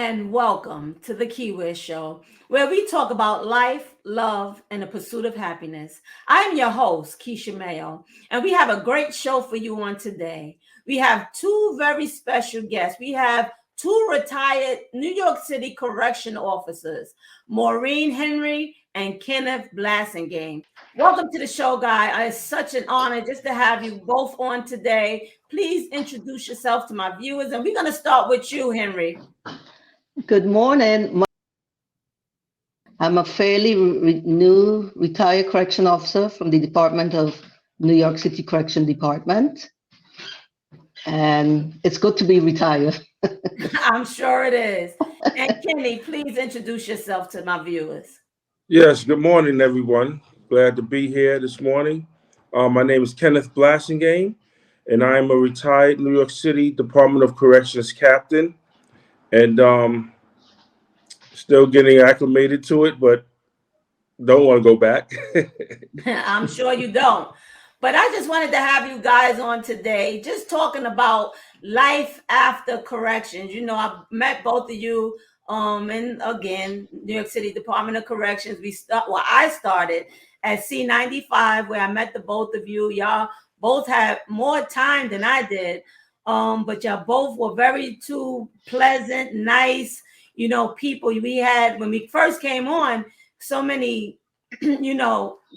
and welcome to the Keiwear Show, where we talk about life, love, and the pursuit of happiness. I'm your host, Keisha Mayo, and we have a great show for you on today. We have two very special guests. We have two retired New York City correction officers, Maureen Henry and Kenneth Blassingame. Welcome to the show, guy. It's such an honor just to have you both on today. Please introduce yourself to my viewers, and we're going to start with you, Henry. Good morning. I'm a fairly new retired correction officer from the Department of New York City Correction Department. And it's good to be retired. I'm sure it is. And Kenny, please introduce yourself to my viewers. Yes, good morning, everyone. Glad to be here this morning. My name is Kenneth Blassingame, and I am a retired New York City Department of Corrections captain. And still getting acclimated to it, but don't want to go back. I'm sure you don't. But I just wanted to have you guys on today, just talking about life after corrections. You know, I met both of you, and again, New York City Department of Corrections. I started at C95, where I met the both of you. Y'all both had more time than I did, but y'all both were very too pleasant, nice, people. We had, when we first came on, so many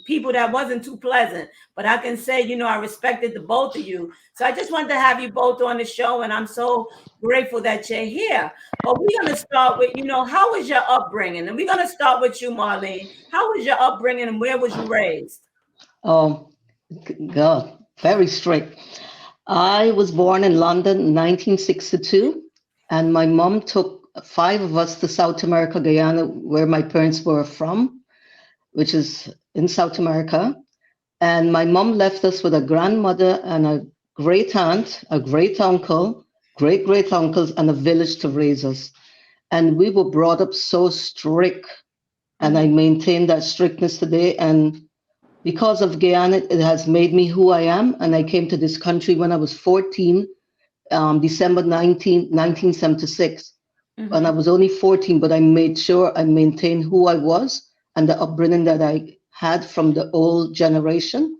people that wasn't too pleasant, but I can say, I respected the both of you. So I just wanted to have you both on the show, and I'm so grateful that you're here. But we're going to start with, how was your upbringing? And we're going to start with you, Marlene. How was your upbringing and where was you raised? Oh, God, very strict. I was born in London in 1962, and my mom took 5 of us to South America, Guyana, where my parents were from, which is in South America. And my mom left us with a grandmother and a great aunt, a great uncle, great uncles, and a village to raise us. And we were brought up so strict, and I maintain that strictness today. And because of Guyana, it has made me who I am. And I came to this country when I was 14, December 1976. And I was only 14, but I made sure I maintained who I was and the upbringing that I had from the old generation.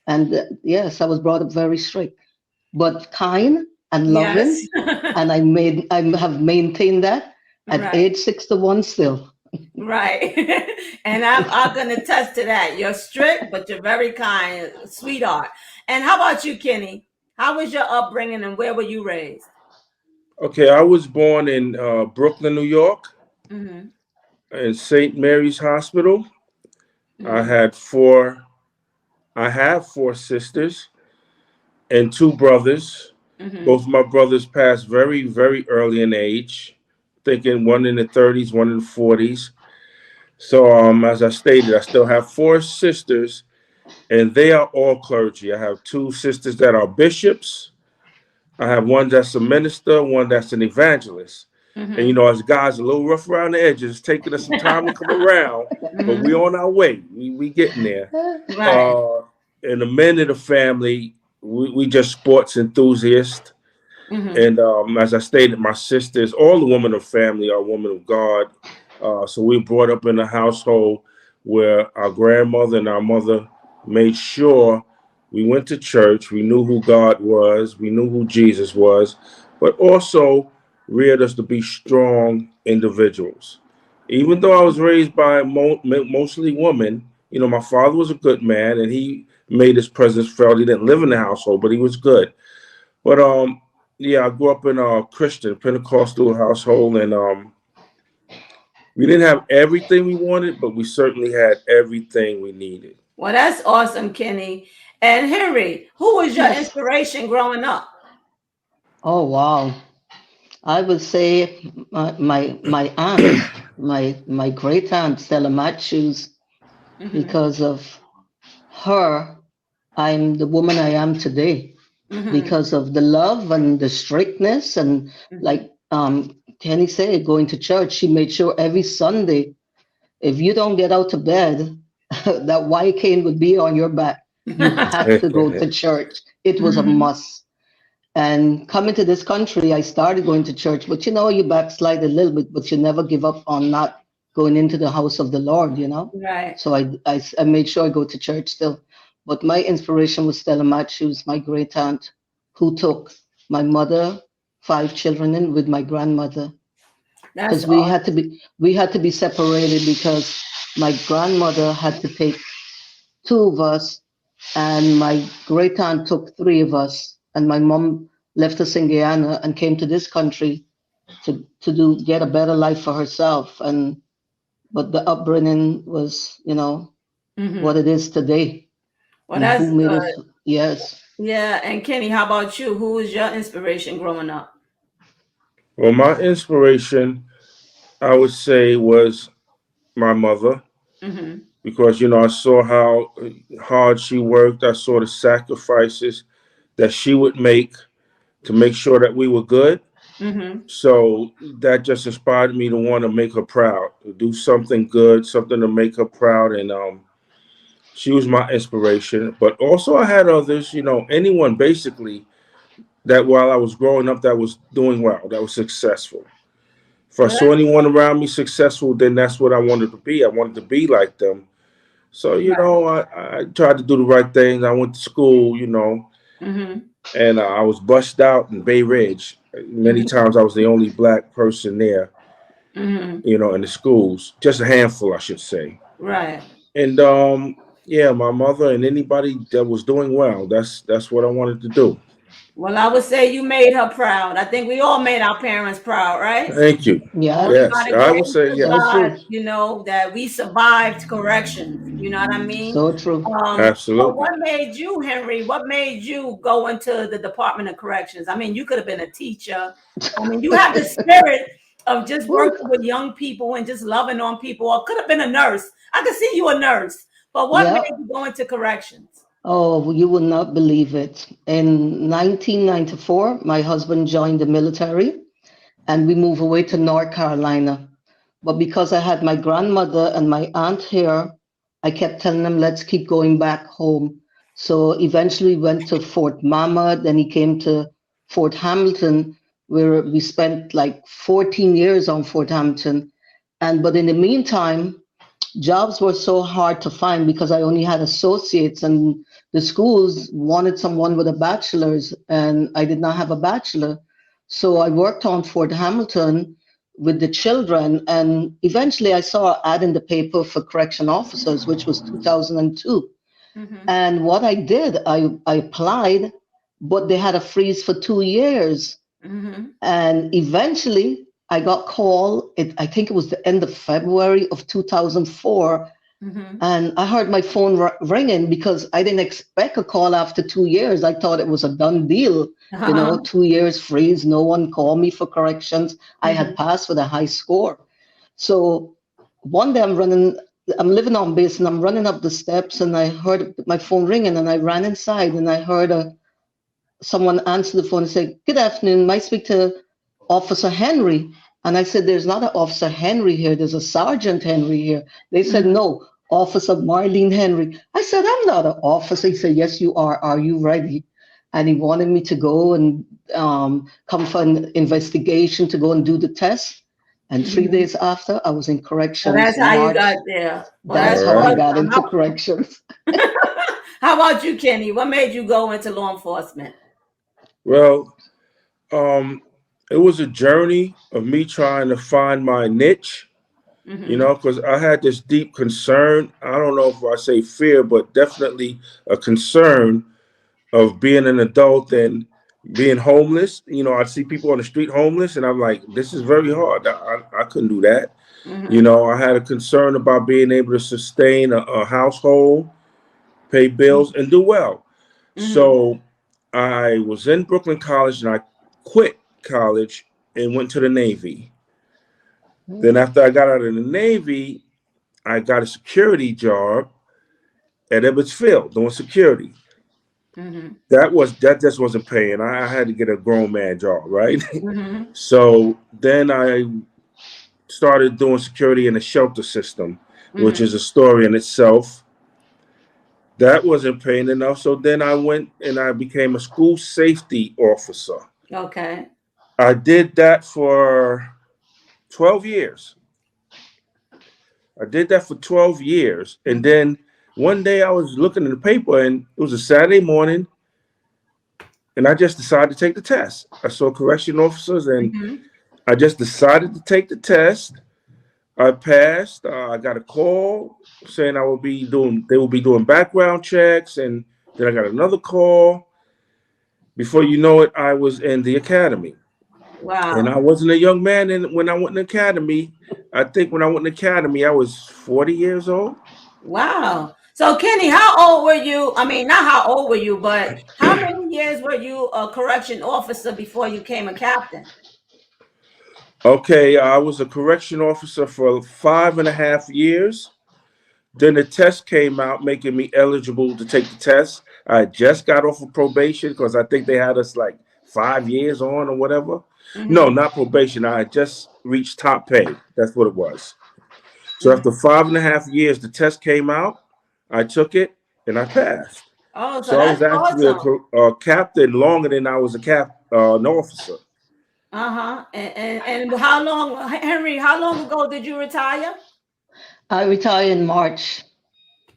And yes, I was brought up very strict, but kind and loving. Yes. And I have maintained that at age 61 still. Right. And I'm going to attest to that. You're strict, but you're very kind, sweetheart. And how about you, Kenny? How was your upbringing and where were you raised? Okay, I was born in Brooklyn, New York, Mm-hmm. in St. Mary's Hospital. Mm-hmm. I have 4 sisters and 2 brothers. Mm-hmm. Both my brothers passed very, very early in age, thinking one in the 30s, one in the 40s. So, as I stated, I still have 4 sisters, and they are all clergy. I have 2 sisters that are bishops. I have one that's a minister, one that's an evangelist. And Mm-hmm. as guys, a little rough around the edges, it's taking us some time to come around, but we on our way. We getting there. Right. And the men of the family, we just sports enthusiasts. Mm-hmm. And as I stated, my sisters, all the women of family are women of God. So we brought up in a household where our grandmother and our mother made sure we went to church. We knew who God was. We knew who Jesus was, but also reared us to be strong individuals. Even though I was raised by mostly women, my father was a good man and he made his presence felt. He didn't live in the household, but he was good. But yeah, I grew up in a Christian Pentecostal household, and we didn't have everything we wanted, but we certainly had everything we needed. Well, that's awesome, Kenny. And Henry, who was your Yes. inspiration growing up? Oh, wow. I would say my aunt, my great aunt, Stella Matthews, Mm-hmm. because of her, I'm the woman I am today. Mm-hmm. Because of the love and the strictness and Mm-hmm. like Kenny said, going to church, she made sure every Sunday, if you don't get out of bed, that white cane would be on your back. You had to go to church. It was a Mm-hmm. must. And coming to this country, I started going to church, but you backslide a little bit, but you never give up on not going into the house of the Lord. Right. So I made sure I go to church still. But my inspiration was Stella Matthews, my great aunt, who took my mother, 5 children in with my grandmother, That's because awesome. we had to be separated because my grandmother had to take 2 of us, and my great aunt took 3 of us, and my mom left us in Guyana and came to this country to get a better life for herself. And but the upbringing was, what Mm-hmm. it is today. Well, And that's who made good. us? Yes. Yeah. And Kenny, how about you? Who was your inspiration growing up? Well, my inspiration, I would say, was my mother Mm-hmm. because I saw how hard she worked. I saw the sacrifices that she would make to make sure that we were good. Mm-hmm. So that just inspired me to want to make her proud, to do something good, something to make her proud. And she was my inspiration. But also, I had others, anyone basically that while I was growing up that was doing well, that was successful. If I Well, saw anyone around me successful, then that's what I wanted to be. I wanted to be like them. So, right. I tried to do the right thing. I went to school, Mm-hmm. and I was bused out in Bay Ridge. Many Mm-hmm. times I was the only black person there, Mm-hmm. in the schools, just a handful, I should say. Right. And yeah, my mother and anybody that was doing well, that's what I wanted to do. Well, I would say you made her proud. I think we all made our parents proud, right? Thank you. Yeah. Only by Yes, the I would grace say of So yes. God, true. that we survived corrections. You know what I mean? So true. But Absolutely. what made you, Henry? What made you go into the Department of Corrections? I mean, you could have been a teacher. I mean, you have the spirit of just Woo. working with young people and just loving on people, or could have been a nurse. I could see you a nurse. But what Yeah. made you go into corrections? Oh, you will not believe it. In 1994, my husband joined the military and we moved away to North Carolina. But because I had my grandmother and my aunt here, I kept telling him, let's keep going back home. So eventually went to Fort Mama, then he came to Fort Hamilton, where we spent like 14 years on Fort Hamilton. But in the meantime, jobs were so hard to find because I only had associates, and the schools wanted someone with a bachelor's, and I did not have a bachelor. So I worked on Fort Hamilton with the children, and eventually I saw an ad in the paper for correction officers, which was 2002. Mm-hmm. And what I did, I applied, but they had a freeze for 2 years. Mm-hmm. And eventually I got called, I think it was the end of February of 2004. Mm-hmm. And I heard my phone ringing because I didn't expect a call after 2 years. I thought it was a done deal, Uh-huh. 2 years freeze. No one called me for corrections. I had Mm-hmm. passed with a high score. So one day I'm living on base and I'm running up the steps and I heard my phone ringing and I ran inside and I heard someone answered the phone and said, "Good afternoon, might I speak to Officer Henry?" And I said, "There's not an Officer Henry here, there's a Sergeant Henry here." They said, Mm-hmm. "No, Officer Marlene Henry." I said, "I'm not an officer." He said, "Yes, you are. Are you ready?" And he wanted me to go and come for an investigation to go and do the test. And three Mm-hmm. days after, I was in So corrections, that's how you got March. there. Well, All That's that's how I right. got awesome. into corrections. How about you, Kenny? What made you go into law enforcement? Well, um, it was a journey of me trying to find my niche, Mm-hmm. because I had this deep concern. I don't know if I say fear, but definitely a concern of being an adult and being homeless. I'd see people on the street homeless, and I'm like, this is very hard. I couldn't do that. Mm-hmm. I had a concern about being able to sustain a household, pay bills, and do well. Mm-hmm. So I was in Brooklyn College and I quit college and went to the Navy. Then after I got out of the Navy, I got a security job at Ebbets Field doing security. Mm-hmm. That just wasn't paying. I had to get a grown man job, right? Mm-hmm. So then I started doing security in the shelter system, which Mm-hmm. is a story in itself. That wasn't paying enough. So then I went and I became a school safety officer. Okay. I did that for 12 years. I did that for 12 years. And then one day I was looking in the paper and it was a Saturday morning and I just decided to take the test. I saw correction officers and I just decided to take the test. I passed. I got a call saying they will be doing background checks. And then I got another call. Before you know it, I was in the academy. Wow. And I wasn't a young man. And when I went in the academy, I think when I went in the academy, I was 40 years old. Wow. So Kenny, how old were you? I mean, not how old were you, but how many years were you a correction officer before you became a captain? Okay, I was a correction officer for 5.5 years. Then the test came out, making me eligible to take the test. I just got off of probation because I think they had us like 5 years on or whatever. No, not probation. I had just reached top pay. That's what it was. So after 5.5 years, the test came out. I took it and I passed. Oh, so So I was that's actually awesome. a captain longer than I was an officer. Uh-huh. And how long, Henry, how long ago did you retire? I retired in March,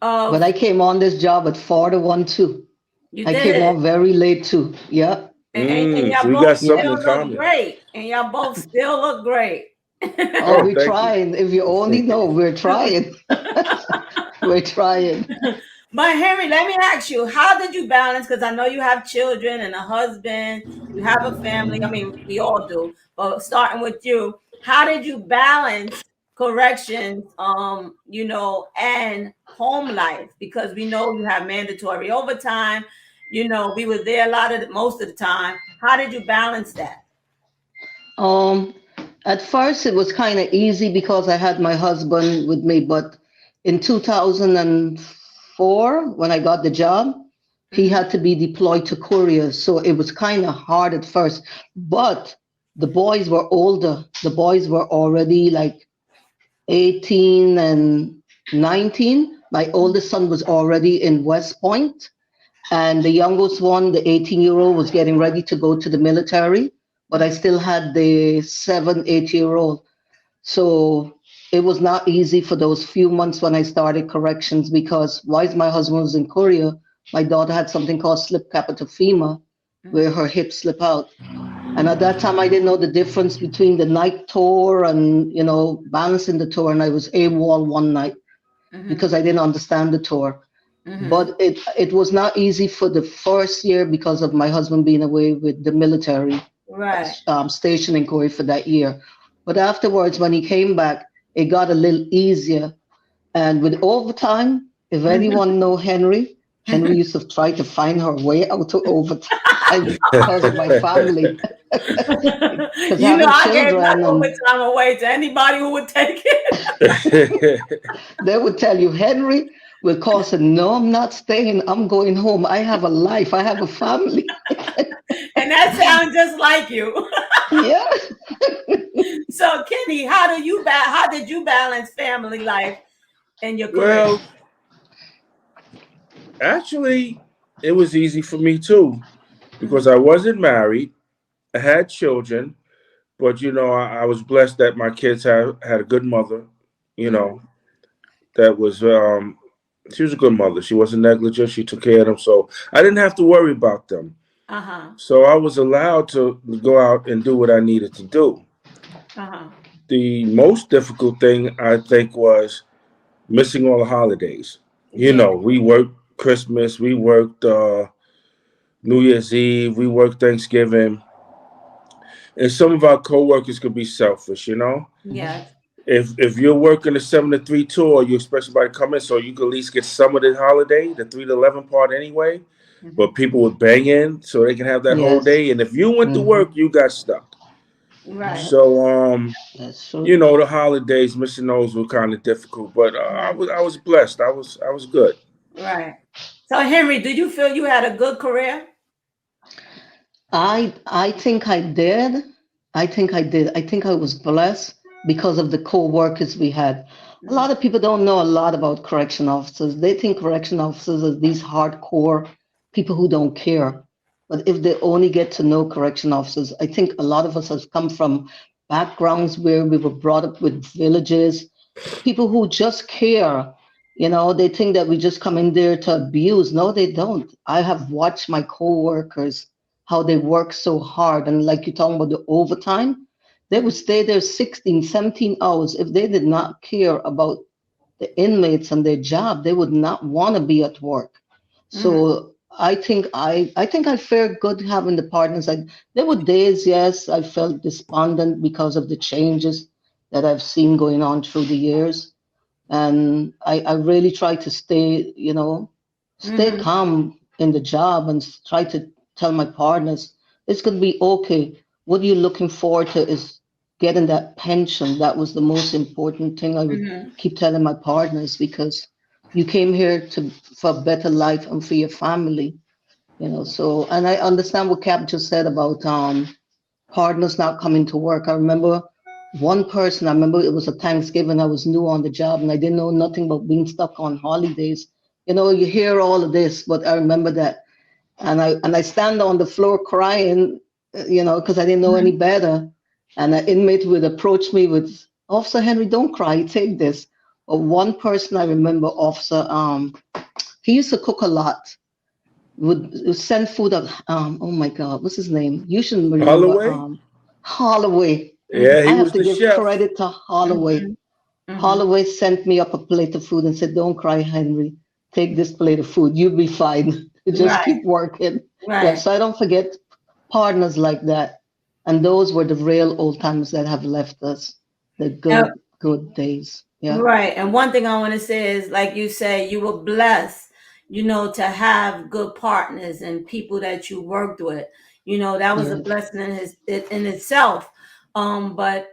but Of I came on this job at 41 too. You I came did. on very late too. Yeah. And So y'all we both got something still in look common. great. And y'all both still look great. Oh, Oh, we're thank you. trying. If you only know, we're trying. We're trying. But Henry, let me ask you, how did you balance? Because I know you have children and a husband, you have a family. I mean, we all do. But starting with you, how did you balance corrections, and home life? Because we know you have mandatory overtime. We were there most of the time. How did you balance that? Um, at first it was kind of easy because I had my husband with me, but in 2004, when I got the job, he had to be deployed to Korea. So it was kind of hard at first, but the boys were older. The boys were already like 18 and 19. My oldest son was already in West Point, and the youngest one, the 18-year-old, was getting ready to go to the military, but I still had the 7, 8-year-old. So it was not easy for those few months when I started corrections because while my husband was in Korea, my daughter had something called slip capitofema, where her hips slip out. And at that time, I didn't know the difference between the night tour and, balancing the tour. And I was AWOL one night because I didn't understand the tour. But it was not easy for the first year because of my husband being away with the military Right. station in Korea for that year. But afterwards, when he came back, it got a little easier. And with overtime, if anyone know Henry, Henry used to try to find her way out to overtime because of my family. Because having I gave my children, and overtime away to anybody who would take it. they would tell you, Henry will call, say, no, I'm not staying. I'm going home. I have a life. I have a family. And that sounds just like you. Yeah. So Kenny, how did you balance family life and your career? Well, actually, it was easy for me too because I wasn't married. I had children, but I was blessed that my kids had a good mother. You know, that was she was a good mother. She wasn't negligent. She took care of them, so I didn't have to worry about them. Uh-huh. So I was allowed to go out and do what I needed to do. Uh-huh. The most difficult thing I think was missing all the holidays. Yeah. We worked Christmas, we worked New Year's Eve, we worked Thanksgiving, and some of our coworkers could be selfish. Yes. If you're working a 7 to 3 tour, you expect somebody to come in so you can at least get some of the holiday, the 3 to 11 part anyway. But people would bang in so they can have that whole Yes. day. And if you went to work, you got stuck. Right. So That's true. the holidays, missing those were kind of difficult. But I was blessed. I was good. Right. So Henry, do you feel you had a good career? I think I did. I think I did. I think I was blessed because of the co-workers we had. a lot of people don't know a lot about correction officers. They think correction officers are these hardcore people who don't care. But if they only get to know correction officers, I think a lot of us have come from backgrounds where we were brought up with villages, people who just care. You know, they think that we just come in there to abuse. No, they don't. I have watched my co-workers, how they work so hard. And like you're talking about the overtime, they would stay there 16, 17 hours. If they did not care about the inmates and their job, they would not want to be at work. So I think I fared good having the partners. There were days, yes, I felt despondent because of the changes that I've seen going on through the years. And I really try to stay, stay calm in the job and try to tell my partners it's going to be okay. What you're looking forward to is getting that pension. That was the most important thing I would keep telling my partners, because you came here for a better life and for your family, So, and I understand what Cap just said about partners not coming to work. I remember one person, I remember it was a Thanksgiving, I was new on the job and I didn't know nothing about being stuck on holidays. You hear all of this, but I remember that. And I stand on the floor crying, because I didn't know any better. And an inmate would approach me with, Officer Henry, don't cry, take this. But one person I remember, Officer, he used to cook a lot, would send food up. Oh my God, what's his name? You should remember. Holloway? Holloway. Yeah, I he have was to the give chef. credit to Holloway. Holloway sent me up a plate of food and said, "Don't cry, Henry. Take this plate of food. You'll be fine. Just Right. keep working." Yeah, Right. so I don't forget partners like that. And those were the real old timers that have left us. The Yep. good days. Yeah. Right. And one thing I want to say is, like you say, you were blessed, to have good partners and people that you worked with. That was a Yes. blessing in itself. But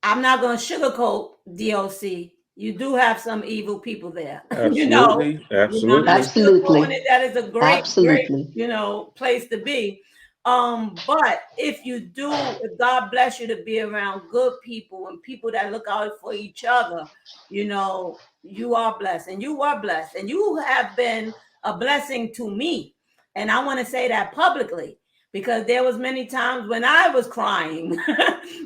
I'm not going to sugarcoat DOC. You do have some evil people there. Absolutely. I'm not Absolutely. sugarcoating it. Absolutely. That is a great, great, Absolutely. place to be. But if God bless you to be around good people and people that look out for each other, you are blessed, and you were blessed, and you have been a blessing to me. And I want to say that publicly, because there was many times when I was crying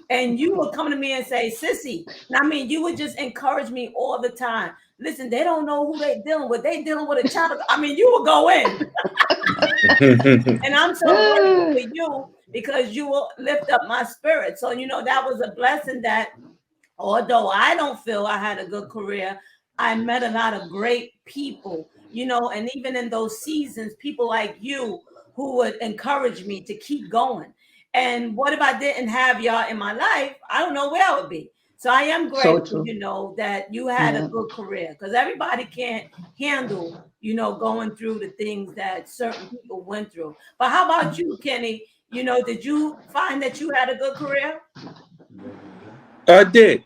and you would come to me and say, "Sissy," and I mean, you would just encourage me all the time. Listen, they don't know who they dealing with. They dealing with a child. I mean, you will go in. And I'm so grateful for you, because you will lift up my spirit. So, that was a blessing, that although I don't feel I had a good career, I met a lot of great people, and even in those seasons, people like you who would encourage me to keep going. And what if I didn't have y'all in my life? I don't know where I would be. So I am So grateful, true. that you had a Yeah. good career, because everybody can't handle, going through the things that certain people went through. But how about you, Kenny? Did you find that you had a good career? I did.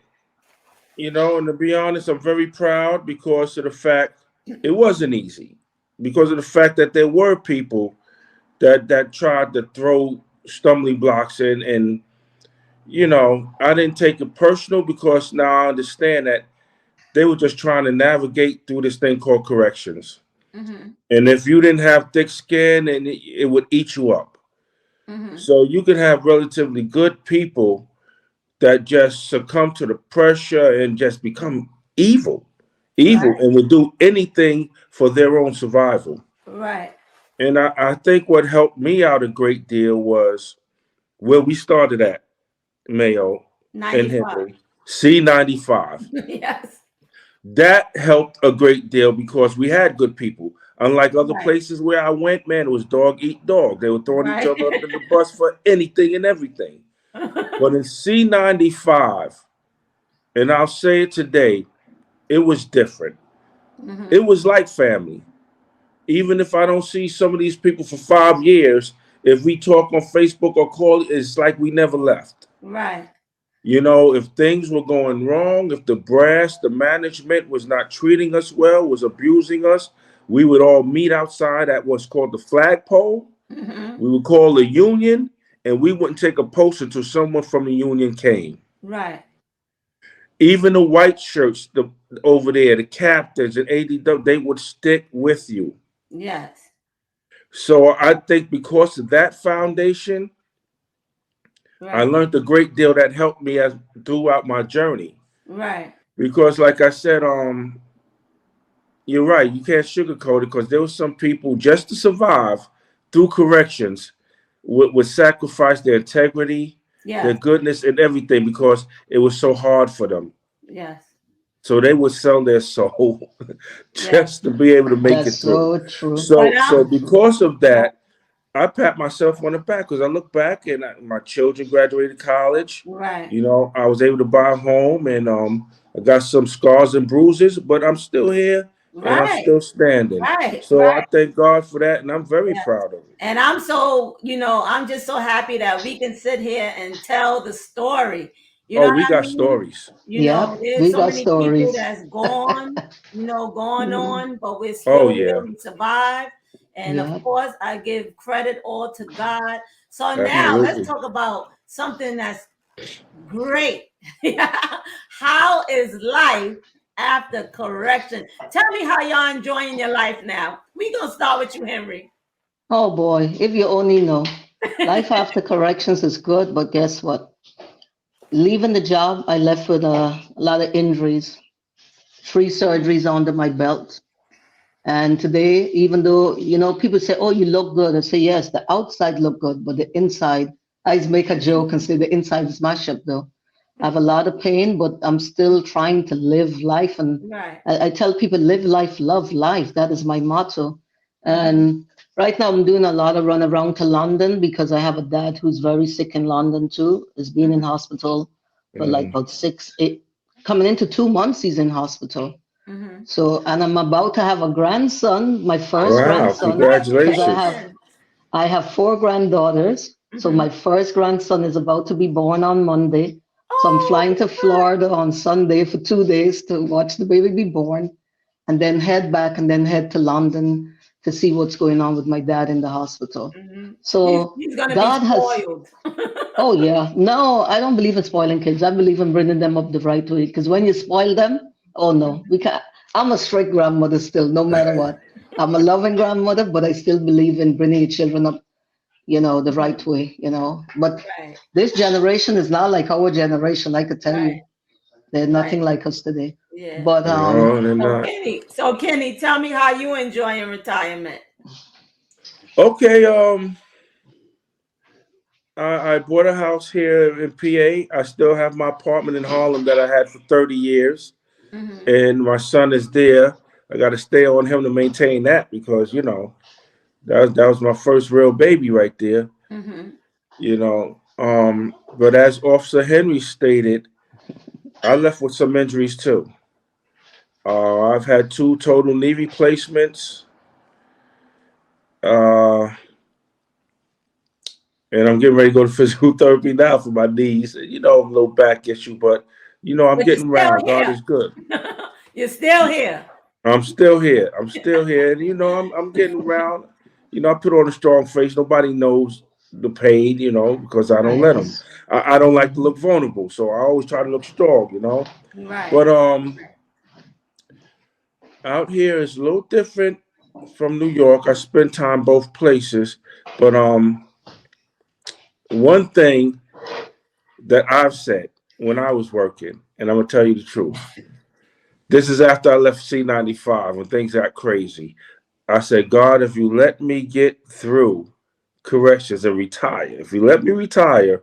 And to be honest, I'm very proud because of the fact it wasn't easy. Because of the fact that there were people that tried to throw stumbling blocks in, and I didn't take it personal, because now I understand that they were just trying to navigate through this thing called corrections. Mm-hmm. And if you didn't have thick skin, and it would eat you up. Mm-hmm. So you could have relatively good people that just succumb to the pressure and just become evil, Right. and would do anything for their own survival. Right. And I think what helped me out a great deal was where we started at, Mayo and 95. Henry, C95. Yes. That helped a great deal because we had good people. Unlike other Right. places where I went, man, it was dog eat dog. They were throwing each Right. other under the bus for anything and everything. But in C95, and I'll say it today, it was different. It Mm-hmm. was like family. Even if I don't see some of these people for 5 years, if we talk on Facebook or call, it's like we never left. Right. If things were going wrong, if the brass, the management was not treating us well, was abusing us, we would all meet outside at what's called the flagpole. Mm-hmm. We would call the union, and we wouldn't take a post until someone from the union came. Right. Even the white shirts, over there, the captains and ADW, they would stick with you. Yes. So I think because of that foundation, I Right. learned a great deal that helped me as throughout my journey. Right. Because, like I said, you're right. You can't sugarcoat it because there were some people just to survive through corrections would sacrifice their integrity, their Yes. goodness, and everything because it was so hard for them. Yes. So they would sell their soul Yes. just to be able to make That's it through. so true. But So because of right. that, I pat myself on the back because I look back and my children graduated college. Right. You know, I was able to buy a home and I got some scars and bruises, but I'm still here and I'm Right. still standing. Right. So I thank God for that and I'm very Right. proud of it. And I'm so, I'm just so happy that we can sit here and tell the story. You know Oh, what we I got mean? stories. Yep, There's we so got many people stories. that's gone, gone Mm, on, but we're Oh, still here. yeah, We survived. And of yep. course, I give credit all to God. So now let's absolutely. talk about something that's great. How is life after correction? Tell me how y'all enjoying your life now. We gonna start with you, Henry. Oh boy, if you only know. Life after corrections is good, but guess what? Leaving the job, I left with a lot of injuries, 3 surgeries under my belt. And today, even though, people say, oh, you look good. I say, yes, the outside look good, but the inside, I always make a joke and say the inside is mashed up though. I have a lot of pain, but I'm still trying to live life. And Right. I tell people, live life, love life. That is my motto. Mhm. And right now I'm doing a lot of run around to London because I have a dad who's very sick in London too. Has been in Mhm. hospital for like Mm. about 6, 8, coming into 2 months, he's in hospital. Mhm. So, and I'm about to have a grandson, my first Wow, Oh, grandson, because I congratulations. have congratulations. I have 4 granddaughters. So Mhm. my first grandson is about to be born on Monday. So I'm Oh, flying to congrats. Florida on Sunday for 2 days to watch the baby be born, and then head back and then head to London to see what's going on with my dad in the hospital. Mhm. So He's gonna be God has, spoiled. oh yeah, no, I don't believe in spoiling kids. I believe in bringing them up the right way. Because when you spoil them, oh no, we can't. I'm a strict grandmother still, no matter what. I'm a loving grandmother, but I still believe in bringing your children up, the right way. But Right. this generation is not like our generation. I could tell Right. you, they're Right. nothing like us today. Yeah. But No, they're not. So Kenny, tell me how you enjoying retirement. Okay, I bought a house here in PA. I still have my apartment in Harlem that I had for 30 years, Mhm. and my son is there. I got to stay on him to maintain that because that was my first real baby right there. Mhm. But as Officer Henry stated, I left with some injuries too. I've had 2 total knee replacements, uh, and I'm getting ready to go to physical therapy now for my knees. A little back issue, but I'm But you're getting still around. God here. is good. You're still here. I'm still here. I'm still here, and I'm getting around. I put on a strong face. Nobody knows the pain, because I don't Right. let them. yes, I don't like to mhm, look vulnerable, so I always try to look strong. Right. But out here is a little different from New York. I spend time both places, but one thing that I've said when I was working, and I'm gonna tell you the truth. This is after I left C95 when things got crazy. I said, God, if you let me get through corrections and retire, if you let me retire,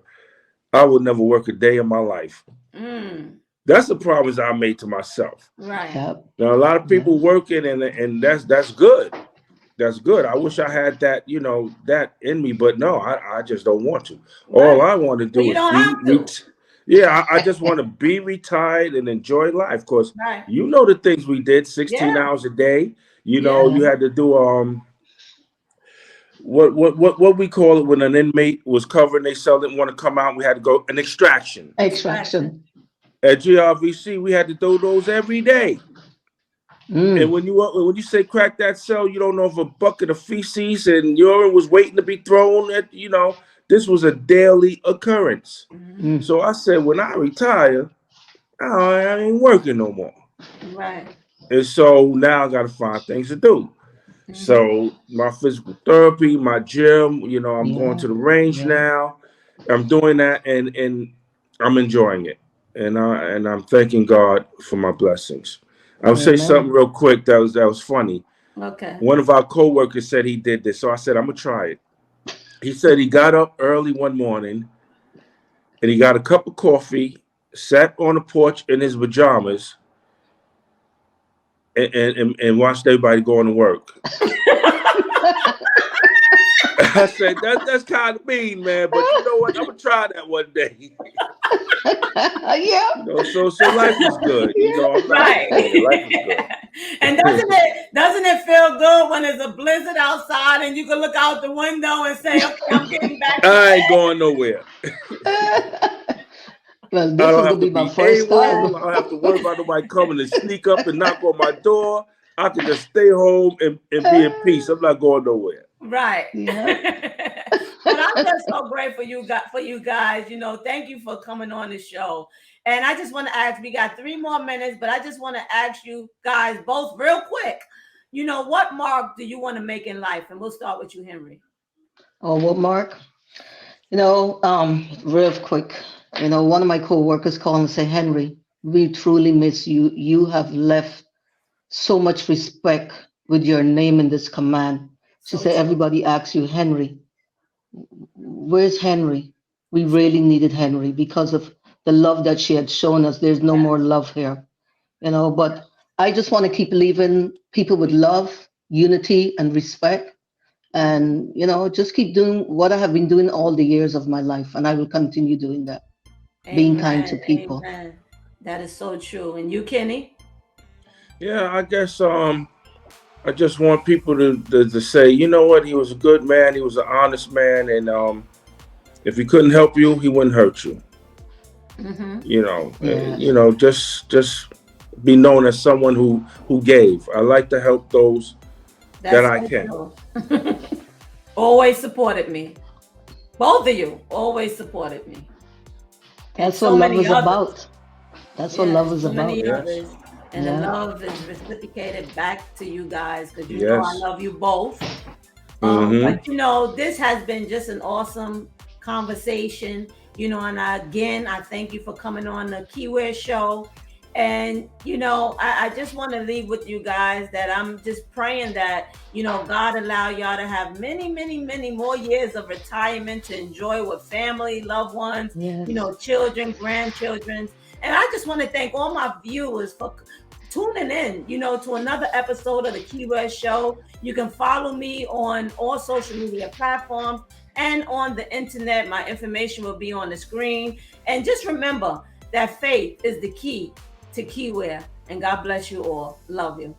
I will never work a day in my life. Mm. That's the promise I made to myself. Right. yep, Now a lot of yep, people working and that's good. That's good. I wish I had that, that in me, but no, I just don't want to. All Right. I want to Well, do you is don't have to. yeah, I just want to be retired and enjoy life. Cause Right. the things we did, 16 Yeah. hours a day. Yeah. You yeah, had to do what we call it when an inmate was covered and they still didn't want to come out. We had to go an extraction. Extraction. extraction. At GRVC, we had to do those every day. And Mm, when you say crack that cell, you don't know if a bucket of feces and urine was waiting to be thrown at. This was a daily occurrence. Mhm. mm, So I said, when I retire, Oh, I ain't working no more. Right. And so now I got to find things to do. Mm-hmm. So my physical therapy, my gym, I'm going Yeah, to the range yeah, now. I'm doing that, and I'm enjoying it, and I'm thanking God for my blessings. I'll say something amen. real quick that was funny. Okay. One of our coworkers said he did this, so I said I'm gonna try it. He said he got up early one morning and he got a cup of coffee, sat on the porch in his pajamas, and watched everybody going to work. I said that's kind of mean, man. But you know what? I'm gonna try that one day. Yeah, So life is good. yeah. I'm not Right. complaining. Life is good. And doesn't it feel good when there's a blizzard outside and you can look out the window and say, okay, I'm getting back to I ain't going nowhere. Well, I this don't is have gonna to be my be first time. AWOL. I don't have to worry about nobody coming to sneak up and knock on my door. I can just stay home and be in peace. I'm not going nowhere. right. Yeah. But I'm just so grateful for you guys. Thank you for coming on the show. And I just want to ask, we got 3 more minutes, but I just want to ask you guys both real quick. What mark do you want to make in life? And we'll start with you, Henry. Oh, well, Mark, real quick, one of my co-workers called and said, Henry, we truly miss you. You have left so much respect with your name in this command. She So said, true. everybody asks you, Henry, where's Henry? We really needed Henry because of the love that she had shown us. There's no more love here, but I just want to keep leaving people with love, unity, and respect. And, just keep doing what I have been doing all the years of my life. And I will continue doing that, being kind to Amen. people. Amen. That is so true. And you, Kenny? Yeah, I guess I just want people to say, you know what, he was a good man, he was an honest man, and if he couldn't help you, he wouldn't hurt you. Mm-hmm. Yes. Just be known as someone who gave. I like to help those that That's I can. so true. Always supported me. Both of you always supported me. And That's what so love many is others. about. That's what Yeah, love is so many about. Yes, others. And the Yeah. love is reciprocated back to you guys because I yes. love you both. Mm-hmm. But this has been just an awesome conversation. And again, I thank you for coming on the Keiwear show. And I just want to leave with you guys that I'm just praying that God allow y'all to have many, many, many more years of retirement to enjoy with family, loved ones, Yes. children, grandchildren. And I just want to thank all my viewers for tuning in, to another episode of the Keiwear show. You can follow me on all social media platforms and on the internet. My information will be on the screen. And just remember that faith is the key to Keiwear. And God bless you all. Love you.